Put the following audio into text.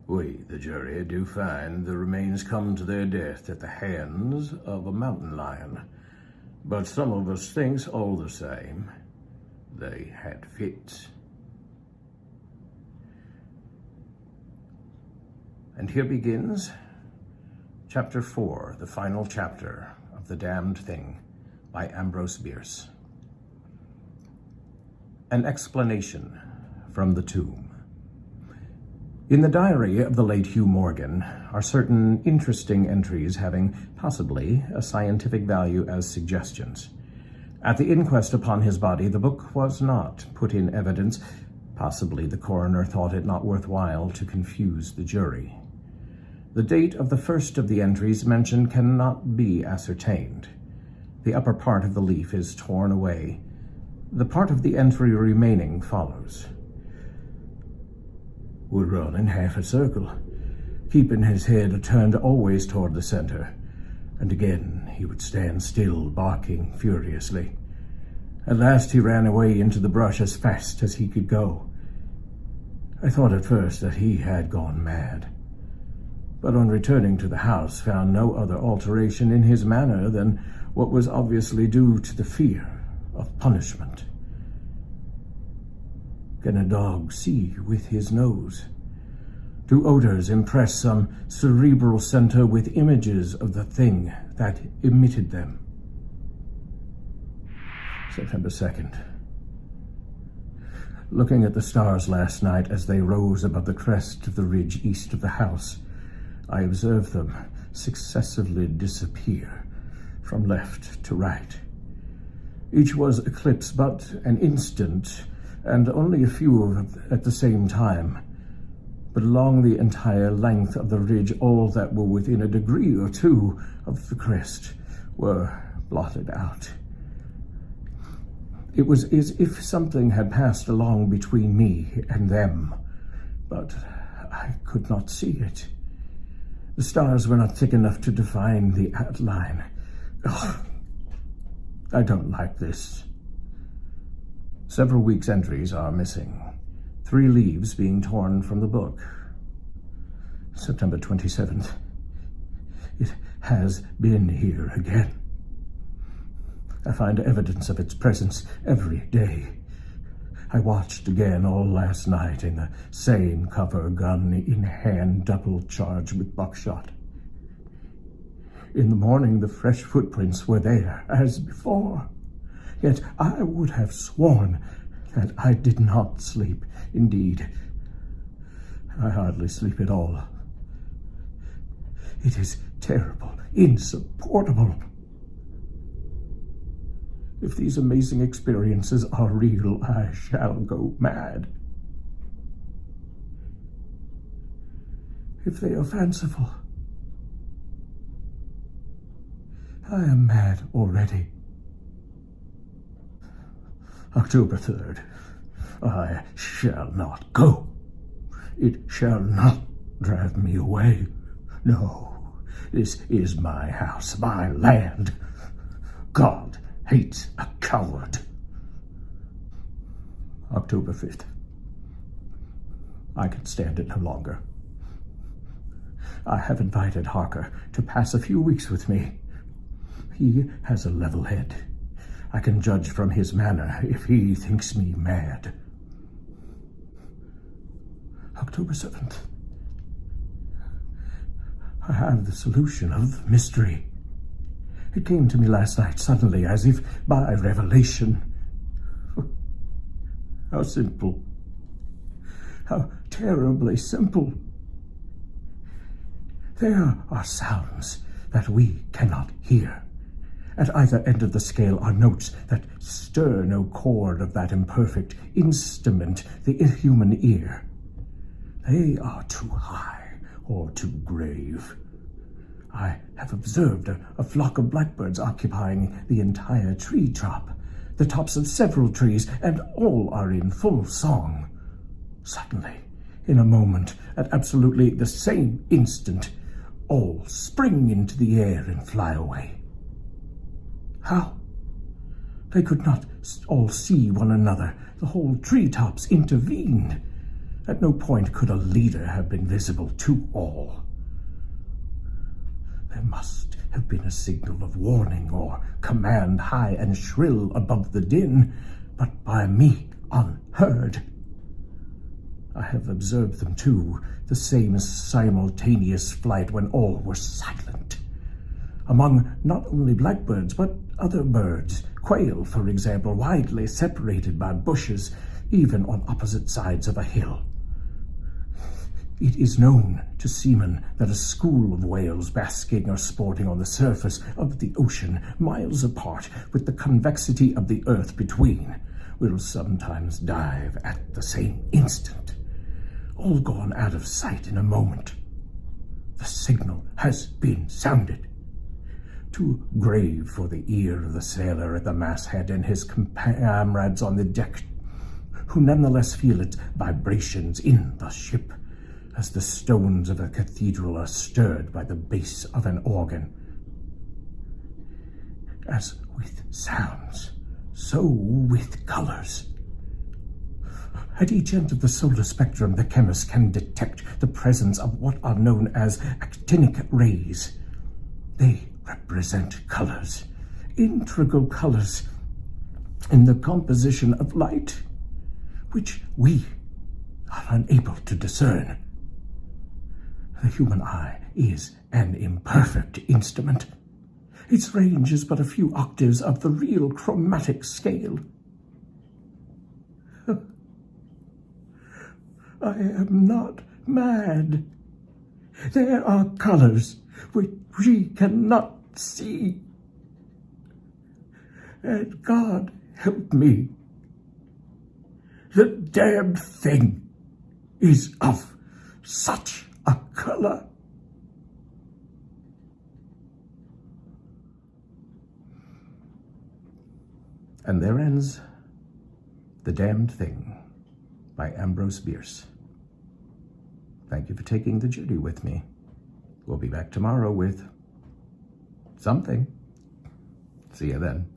We, the jury, do find the remains come to their death at the hands of a mountain lion. But some of us thinks all the same, they had fits. And here begins Chapter 4, the final chapter of The Damned Thing by Ambrose Bierce. An explanation from the tomb. In the diary of the late Hugh Morgan are certain interesting entries having possibly a scientific value as suggestions. At the inquest upon his body, the book was not put in evidence. Possibly the coroner thought it not worthwhile to confuse the jury. The date of the first of the entries mentioned cannot be ascertained. The upper part of the leaf is torn away. The part of the entry remaining follows. Would run in half a circle, keeping his head turned always toward the center, and again he would stand still, barking furiously. At last he ran away into the brush as fast as he could go. I thought at first that he had gone mad, but on returning to the house found no other alteration in his manner than what was obviously due to the fear of punishment. Can a dog see with his nose? Do odors impress some cerebral center with images of the thing that emitted them? September 2nd. Looking at the stars last night as they rose above the crest of the ridge east of the house, I observed them successively disappear from left to right. Each was eclipsed but an instant, and only a few at the same time. But along the entire length of the ridge, all that were within a degree or two of the crest were blotted out. It was as if something had passed along between me and them, but I could not see it. The stars were not thick enough to define the outline. Ugh, I don't like this. Several weeks' entries are missing, 3 leaves being torn from the book. September 27th. It has been here again. I find evidence of its presence every day. I watched again all last night in the same cover, gun in hand, double charged with buckshot. In the morning, the fresh footprints were there, as before. Yet I would have sworn that I did not sleep. Indeed, I hardly sleep at all. It is terrible, insupportable. If these amazing experiences are real, I shall go mad. If they are fanciful, I am mad already. October 3rd. I shall not go. It shall not drive me away. No, this is my house, my land. God hates a coward. October 5th. I can stand it no longer. I have invited Harker to pass a few weeks with me. He has a level head. I can judge from his manner if he thinks me mad. October 7th. I have the solution of the mystery. It came to me last night suddenly, as if by revelation. How simple. How terribly simple. There are sounds that we cannot hear. At either end of the scale are notes that stir no chord of that imperfect instrument, the human ear. They are too high or too grave. I have observed a flock of blackbirds occupying the entire tree top, the tops of several trees, and all are in full song. Suddenly, in a moment, at absolutely the same instant, all spring into the air and fly away. How? They could not all see one another. The whole treetops intervened. At no point could a leader have been visible to all. There must have been a signal of warning or command high and shrill above the din, but by me unheard. I have observed them too, the same simultaneous flight when all were silent. Among not only blackbirds, but other birds, quail, for example, widely separated by bushes, even on opposite sides of a hill. It is known to seamen that a school of whales basking or sporting on the surface of the ocean, miles apart, with the convexity of the earth between, will sometimes dive at the same instant, all gone out of sight in a moment. The signal has been sounded. Too grave for the ear of the sailor at the masthead and his comrades on the deck, who nonetheless feel its vibrations in the ship, as the stones of a cathedral are stirred by the bass of an organ. As with sounds, so with colors. At each end of the solar spectrum, the chemist can detect the presence of what are known as actinic rays. They represent colors, integral colors in the composition of light, which we are unable to discern. The human eye is an imperfect instrument. Its range is but a few octaves of the real chromatic scale. I am not mad. There are colors which we cannot see. And God help me, the damned thing is of such a color. And there ends The Damned Thing by Ambrose Bierce. Thank you for taking the journey with me. We'll be back tomorrow with something. See you then.